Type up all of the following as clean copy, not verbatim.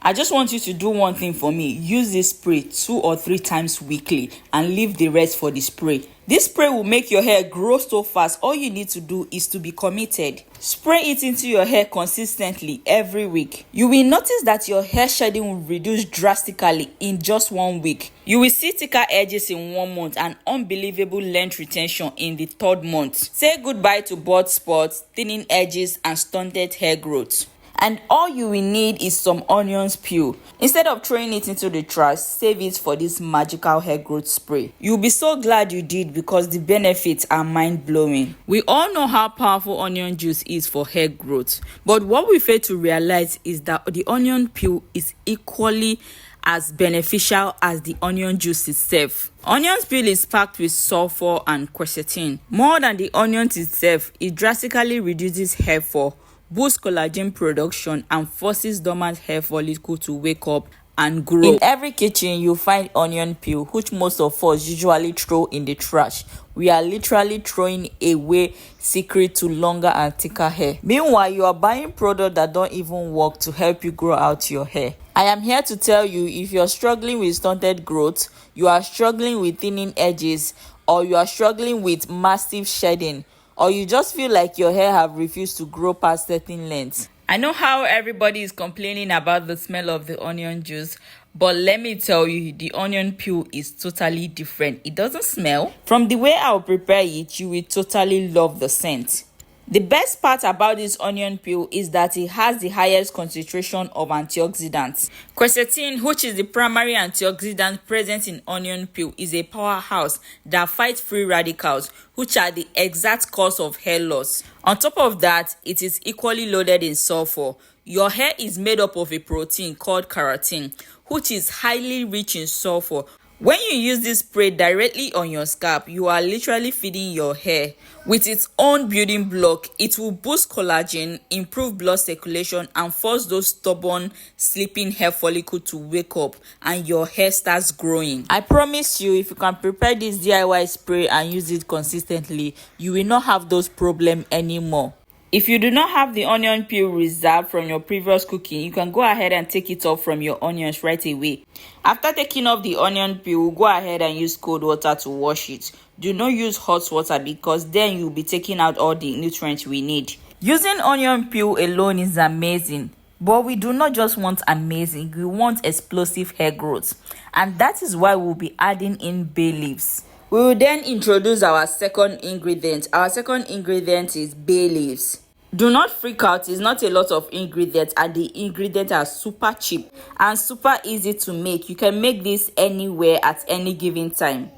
I just want you to do one thing for me. Use this spray 2 or 3 times weekly and leave the rest for the spray. This spray will make your hair grow so fast. All you need to do is to be committed. Spray it into your hair consistently every week. You will notice that your hair shedding will reduce drastically in just 1 week. You will see thicker edges in 1 month and unbelievable length retention in the 3rd month. Say goodbye to bald spots, thinning edges, and stunted hair growth. And all you will need is some onions peel. Instead of throwing it into the trash, save it for this magical hair growth spray. You'll be so glad you did because the benefits are mind-blowing. We all know how powerful onion juice is for hair growth, but what we fail to realize is that the onion peel is equally as beneficial as the onion juice itself. Onion peel is packed with sulfur and quercetin. More than the onions itself, it drastically reduces hair fall, boosts collagen production, and forces dormant hair follicles to wake up and grow. In every kitchen, you find onion peel, which most of us usually throw in the trash. We are literally throwing away secret to longer and thicker hair. Meanwhile, you are buying products that don't even work to help you grow out your hair. I am here to tell you, if you're struggling with stunted growth, you are struggling with thinning edges, or you are struggling with massive shedding, or you just feel like your hair have refused to grow past certain lengths. I know how everybody is complaining about the smell of the onion juice, but let me tell you, the onion peel is totally different. It doesn't smell. From the way I'll prepare it, you will totally love the scent. The best part about this onion peel is that it has the highest concentration of antioxidants. Quercetin, which is the primary antioxidant present in onion peel, is a powerhouse that fights free radicals, which are the exact cause of hair loss. On top of that, it is equally loaded in sulfur. Your hair is made up of a protein called keratin, which is highly rich in sulfur. When you use this spray directly on your scalp, you are literally feeding your hair with its own building block. It will boost collagen, improve blood circulation, and force those stubborn, sleeping hair follicles to wake up, and your hair starts growing. I promise you, if you can prepare this DIY spray and use it consistently, you will not have those problems anymore. If you do not have the onion peel reserved from your previous cooking, you can go ahead and take it off from your onions right away. After taking off the onion peel, go ahead and use cold water to wash it. Do not use hot water because then you'll be taking out all the nutrients we need. Using onion peel alone is amazing, but we do not just want amazing, we want explosive hair growth. And that is why we'll be adding in bay leaves. We will then introduce our second ingredient. Our second ingredient is bay leaves. Do not freak out, it's not a lot of ingredients, and the ingredients are super cheap and super easy to make. You can make this anywhere at any given time.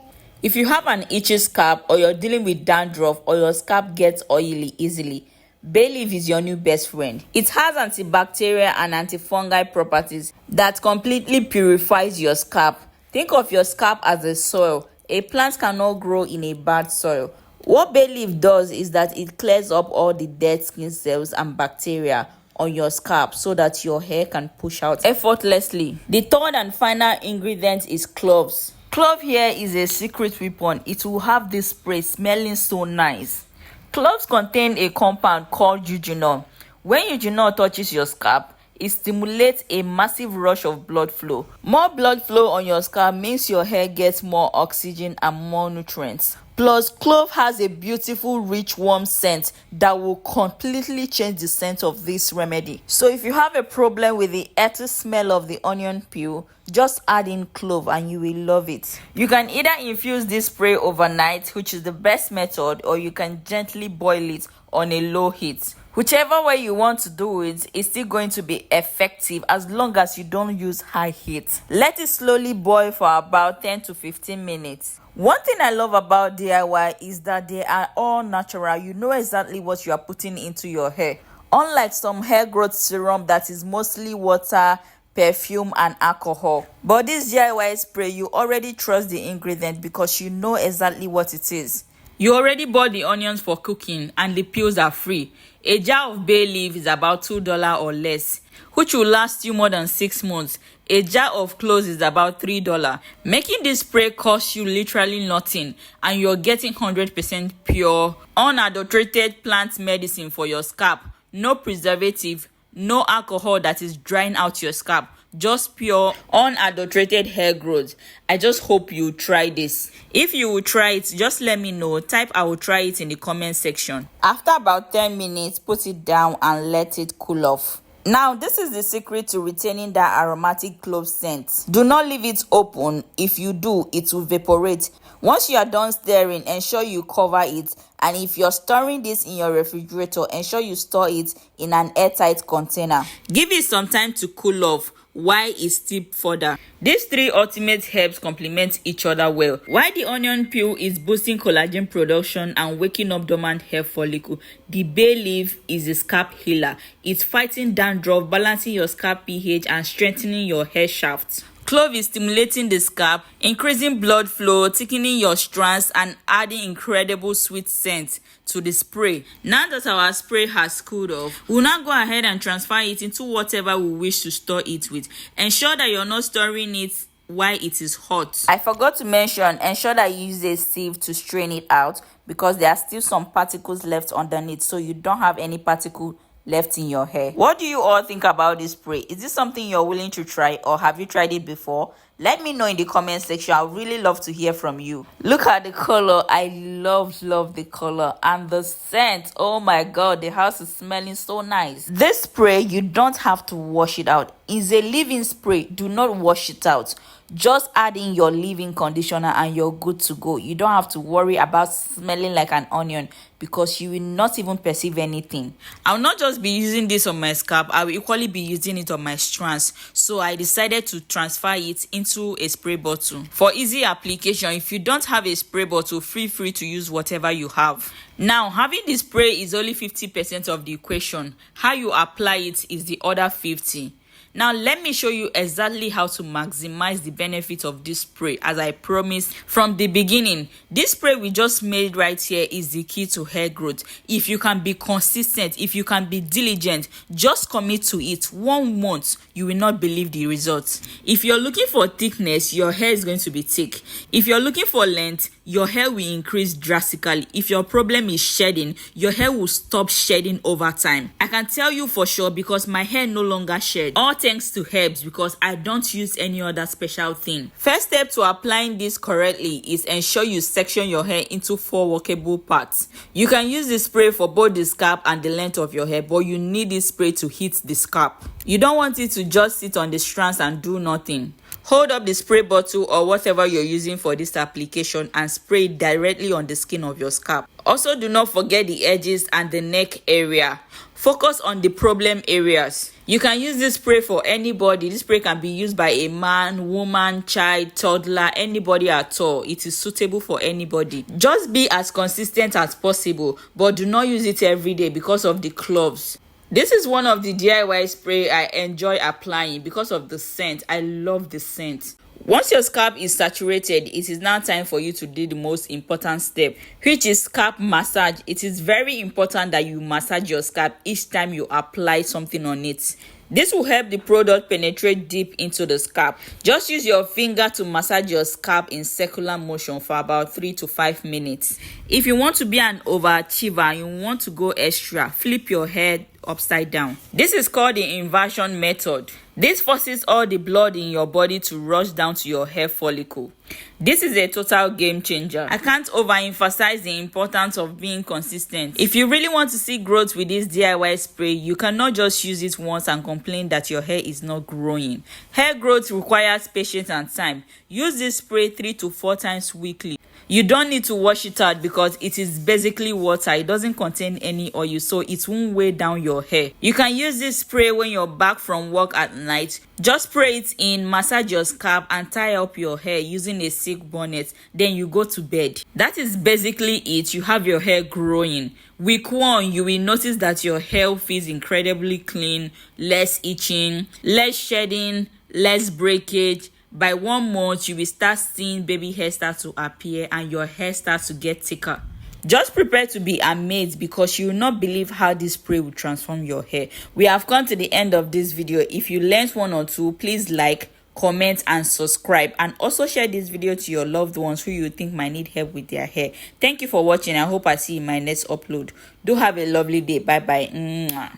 If you have an itchy scalp, or you're dealing with dandruff, or your scalp gets oily easily, bay leaf is your new best friend. It has antibacterial and antifungal properties that completely purifies your scalp. Think of your scalp as a soil. A plant cannot grow in a bad soil. What bay leaf does is that it clears up all the dead skin cells and bacteria on your scalp so that your hair can push out effortlessly. The third and final ingredient is cloves. Clove here is a secret weapon. It will have this spray smelling so nice. Cloves contain a compound called eugenol. When eugenol touches your scalp, it stimulates a massive rush of blood flow. More blood flow on your scalp means your hair gets more oxygen and more nutrients. Plus, clove has a beautiful, rich, warm scent that will completely change the scent of this remedy. So if you have a problem with the earthy smell of the onion peel, just add in clove and you will love it. You can either infuse this spray overnight, which is the best method, or you can gently boil it on a low heat. Whichever way you want to do it, it's still going to be effective as long as you don't use high heat. Let it slowly boil for about 10 to 15 minutes. One thing I love about DIY is that they are all natural. You know exactly what you are putting into your hair. Unlike some hair growth serum that is mostly water, perfume, and alcohol. But this DIY spray, you already trust the ingredient because you know exactly what it is. You already bought the onions for cooking and the peels are free. A jar of bay leaf is about $2 or less, which will last you more than 6 months. A jar of cloves is about $3. Making this spray costs you literally nothing, and you're getting 100% pure, unadulterated plant medicine for your scalp. No preservative, no alcohol that is drying out your scalp. just pure unadulterated hair growth. I just hope you try this. If you will try it, just let me know. Type I will try it in the comment section. After about 10 minutes, put it down and let it cool off. Now, this is the secret to retaining that aromatic clove scent. Do not leave it open. If you do, it will evaporate. Once you are done stirring, ensure you cover it. And if you're storing this in your refrigerator, ensure you store it in an airtight container. Give it some time to cool off while it steeps further. These three ultimate herbs complement each other well. While the onion peel is boosting collagen production and waking up dormant hair follicle, the bay leaf is a scalp healer. It's fighting dandruff, balancing your scalp pH, and strengthening your hair shaft. Clove is stimulating the scalp, increasing blood flow, thickening your strands, and adding incredible sweet scent to the spray. Now that our spray has cooled off, we'll now go ahead and transfer it into whatever we wish to store it with. Ensure that you're not storing it while it is hot. I forgot to mention, ensure that you use a sieve to strain it out because there are still some particles left underneath, so you don't have any particle left in your hair. What do you all think about this spray? Is this something you're willing to try, or have you tried it before? Let me know in the comment section. I would really love to hear from you. Look at the color. I love the color, and the scent. Oh my god, the house is smelling so nice. This spray, you don't have to wash it out. It's a leave-in spray. Do not wash it out. Just add in your leave-in conditioner and you're good to go. You don't have to worry about smelling like an onion because you will not even perceive anything. I'll not just be using this on my scalp, I will equally be using it on my strands. So I decided to transfer it into a spray bottle. For easy application, if you don't have a spray bottle, feel free to use whatever you have. Now, having the spray is only 50% of the equation. How you apply it is the other 50%. Now, let me show you exactly how to maximize the benefit of this spray. As I promised from the beginning, this spray we just made right here is the key to hair growth. If you can be consistent, if you can be diligent, just commit to it 1 month, you will not believe the results. If you're looking for thickness, your hair is going to be thick. If you're looking for length, your hair will increase drastically. If your problem is shedding, your hair will stop shedding over time. I can tell you for sure because my hair no longer sheds. All thanks to herbs, because I don't use any other special thing. First step to applying this correctly is ensure you section your hair into 4 workable parts. You can use this spray for both the scalp and the length of your hair, but you need this spray to hit the scalp. You don't want it to just sit on the strands and do nothing. Hold up the spray bottle or whatever you're using for this application and spray it directly on the skin of your scalp. Also, do not forget the edges and the neck area. Focus on the problem areas. You can use this spray for anybody. This spray can be used by a man, woman, child, toddler, anybody at all. It is suitable for anybody. Just be as consistent as possible, but do not use it every day because of the cloves. This is one of the DIY spray I enjoy applying because of the scent. I love the scent. Once your scalp is saturated, it is now time for you to do the most important step, which is scalp massage. It is very important that you massage your scalp each time you apply something on it. This will help the product penetrate deep into the scalp. Just use your finger to massage your scalp in circular motion for about 3 to 5 minutes. If you want to be an overachiever and you want to go extra, flip your head upside down. This is called the inversion method. This forces all the blood in your body to rush down to your hair follicle. This is a total game changer. I can't overemphasize the importance of being consistent. If you really want to see growth with this DIY spray, you cannot just use it once and complain that your hair is not growing. Hair growth requires patience and time. Use this spray 3 to 4 times weekly. You don't need to wash it out because it is basically water. It doesn't contain any oil, so it won't weigh down your hair. You can use this spray when you're back from work at night. Just spray it in, massage your scalp, and tie up your hair using a silk bonnet. Then you go to bed. That is basically it. You have your hair growing. Week 1, you will notice that your hair feels incredibly clean, less itching, less shedding, less breakage. By 1 month, you will start seeing baby hair start to appear and your hair starts to get thicker. Just prepare to be amazed because you will not believe how this spray will transform your hair. We have come to the end of this video. If you learned 1 or 2, please like, comment, and subscribe. And also share this video to your loved ones who you think might need help with their hair. Thank you for watching. I hope I see you in my next upload. Do have a lovely day. Bye bye.